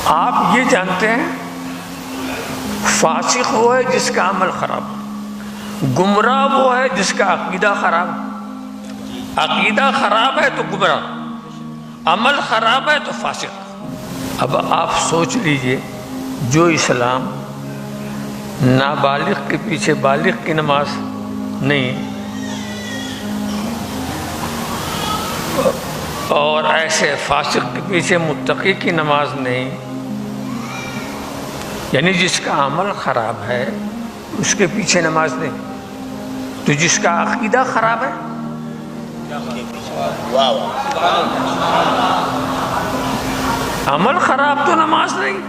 آپ یہ جانتے ہیں فاسق وہ ہے جس کا عمل خراب، گمراہ وہ ہے جس کا عقیدہ خراب۔ عقیدہ خراب ہے تو گمراہ، عمل خراب ہے تو فاسق۔ اب آپ سوچ لیجئے، جو اسلام نابالغ کے پیچھے بالغ کی نماز نہیں، اور ایسے فاسق کے پیچھے متقی کی نماز نہیں، یعنی جس کا عمل خراب ہے اس کے پیچھے نماز نہیں، تو جس کا عقیدہ خراب ہے عمل خراب تو نماز نہیں،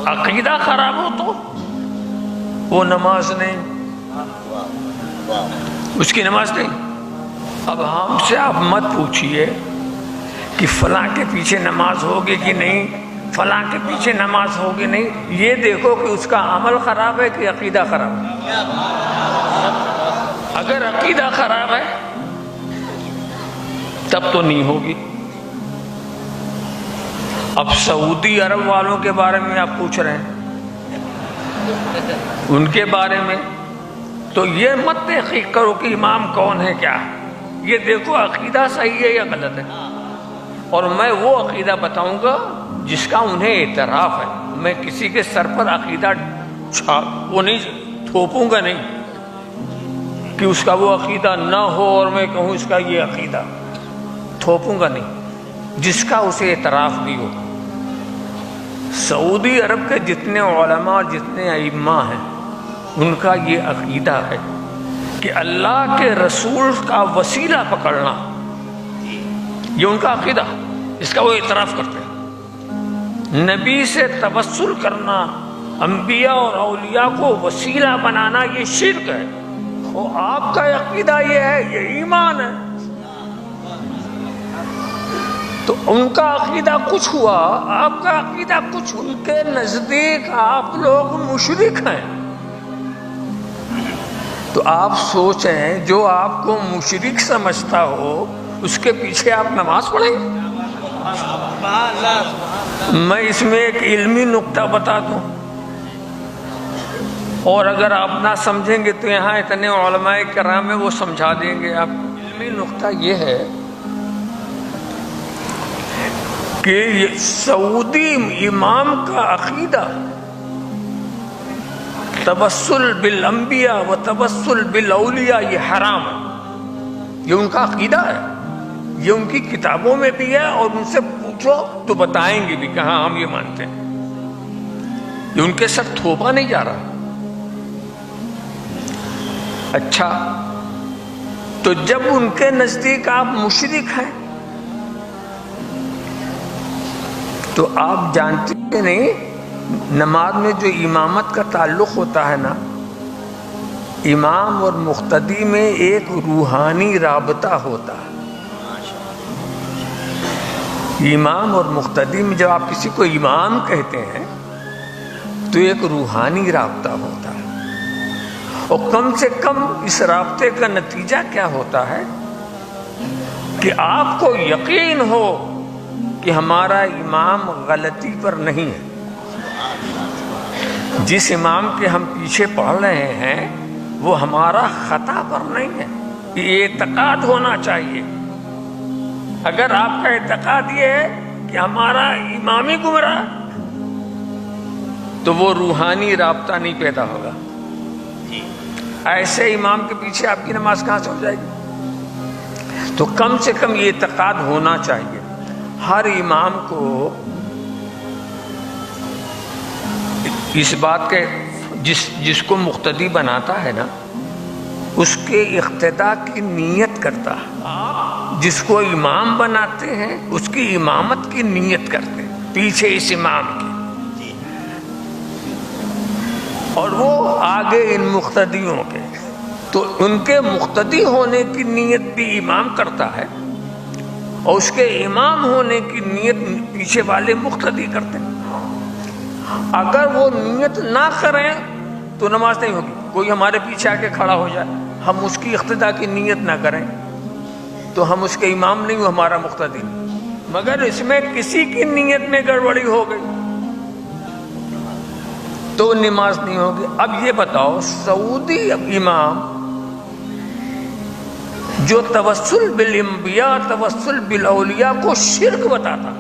عقیدہ خراب ہو تو وہ نماز نہیں، اس کی نماز نہیں۔ اب ہم سے آپ مت پوچھئے کہ فلاں کے پیچھے نماز ہوگی کہ نہیں، فلاں کے پیچھے نماز ہوگی نہیں، یہ دیکھو کہ اس کا عمل خراب ہے کہ عقیدہ خراب ہے۔ اگر عقیدہ خراب ہے تب تو نہیں ہوگی۔ اب سعودی عرب والوں کے بارے میں آپ پوچھ رہے ہیں، ان کے بارے میں تو یہ مت تحقیق کرو کہ امام کون ہے کیا، یہ دیکھو عقیدہ صحیح ہے یا غلط ہے، اور میں وہ عقیدہ بتاؤں گا جس کا انہیں اعتراف ہے۔ میں کسی کے سر پر عقیدہ وہ نہیں تھوپوں گا، نہیں کہ اس کا وہ عقیدہ نہ ہو اور میں کہوں اس کا یہ عقیدہ، تھوپوں گا نہیں، جس کا اسے اعتراف بھی ہو۔ سعودی عرب کے جتنے علماء اور جتنے ائمہ ہیں، ان کا یہ عقیدہ ہے کہ اللہ کے رسول کا وسیلہ پکڑنا، یہ ان کا عقیدہ، اس کا وہ اعتراف کرتے ہیں۔ نبی سے توسل کرنا، انبیاء اور اولیاء کو وسیلہ بنانا، یہ شرک ہے۔ اور آپ کا عقیدہ یہ ہے، یہ ایمان ہے۔ تو ان کا عقیدہ کچھ ہوا، آپ کا عقیدہ کچھ، ان کے نزدیک آپ لوگ مشرک ہیں۔ تو آپ سوچیں، جو آپ کو مشرک سمجھتا ہو اس کے پیچھے آپ نماز پڑھیں؟ میں اس میں ایک علمی نقطہ بتا دوں، اور اگر آپ نہ سمجھیں گے تو یہاں اتنے علماء کرام ہیں وہ سمجھا دیں گے آپ۔ علمی نقطہ یہ ہے کہ سعودی امام کا عقیدہ توسل بالانبیاء و توسل بالاولیاء یہ حرام ہے، یہ ان کا عقیدہ ہے، یہ ان کی کتابوں میں بھی ہے، اور ان سے پوچھو تو بتائیں گے بھی کہ ہاں ہم یہ مانتے ہیں۔ یہ ان کے ساتھ تھوپا نہیں جا رہا۔ اچھا، تو جب ان کے نزدیک آپ مشرک ہیں تو آپ جانتے نہیں نماز میں جو امامت کا تعلق ہوتا ہے نا، امام اور مقتدی میں ایک روحانی رابطہ ہوتا ہے۔ امام اور مقتدی میں جب آپ کسی کو امام کہتے ہیں تو ایک روحانی رابطہ ہوتا ہے، اور کم سے کم اس رابطے کا نتیجہ کیا ہوتا ہے کہ آپ کو یقین ہو کہ ہمارا امام غلطی پر نہیں ہے، جس امام کے ہم پیچھے پڑھ رہے ہیں وہ ہمارا خطا پر نہیں ہے۔ یہ اعتقاد ہونا چاہیے۔ اگر آپ کا اعتقاد یہ ہے کہ ہمارا امام ہی گمراہ، تو وہ روحانی رابطہ نہیں پیدا ہوگا۔ ایسے امام کے پیچھے آپ کی نماز کہاں سے ہو جائے گی؟ تو کم سے کم یہ اعتقاد ہونا چاہیے۔ ہر امام کو اس بات کے جس کو مقتدی بناتا ہے نا، اس کے اقتداء کی نیت کرتا ہے۔ جس کو امام بناتے ہیں اس کی امامت کی نیت کرتے ہیں پیچھے اس امام کی، اور وہ آگے ان مقتدیوں کے، تو ان کے مقتدی ہونے کی نیت بھی امام کرتا ہے، اور اس کے امام ہونے کی نیت پیچھے والے مقتدی کرتے ہیں۔ اگر وہ نیت نہ کریں تو نماز نہیں ہوگی۔ کوئی ہمارے پیچھے آ کے کھڑا ہو جائے، ہم اس کی اقتداء کی نیت نہ کریں تو ہم اس کے امام نہیں، وہ ہمارا مقتدی نہیں۔ مگر اس میں کسی کی نیت میں گڑبڑی ہو گئی تو نماز نہیں ہوگی۔ اب یہ بتاؤ، سعودی امام جو توسل بالانبیاء، توسل بالاولیاء کو شرک بتاتا،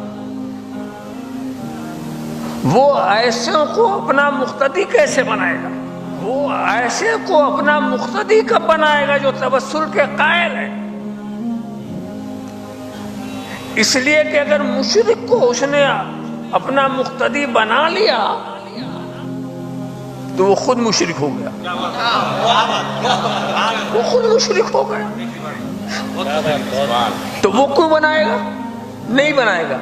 وہ ایسوں کو اپنا مقتدی کیسے بنائے گا؟ وہ ایسے کو اپنا مقتدی کب بنائے گا جو توسل کے قائل ہے؟ اس لیے کہ اگر مشرک کو اس نے اپنا مقتدی بنا لیا تو وہ خود مشرک ہو گیا، وہ خود مشرک ہو گیا۔ تو وہ کیوں بنائے گا؟ نہیں بنائے گا۔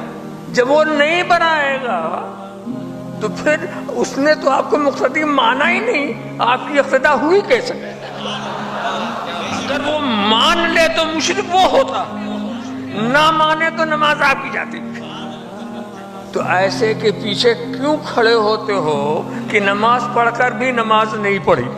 جب وہ نہیں بنائے گا تو پھر اس نے تو آپ کو مقتدی مانا ہی نہیں، آپ کی اقتدا ہوئی کیسے؟ اگر وہ مان لے تو مشرک وہ ہوتا، نہ مانے تو نماز آپ کی جاتی۔ تو ایسے کے پیچھے کیوں کھڑے ہوتے ہو کہ نماز پڑھ کر بھی نماز نہیں پڑھی؟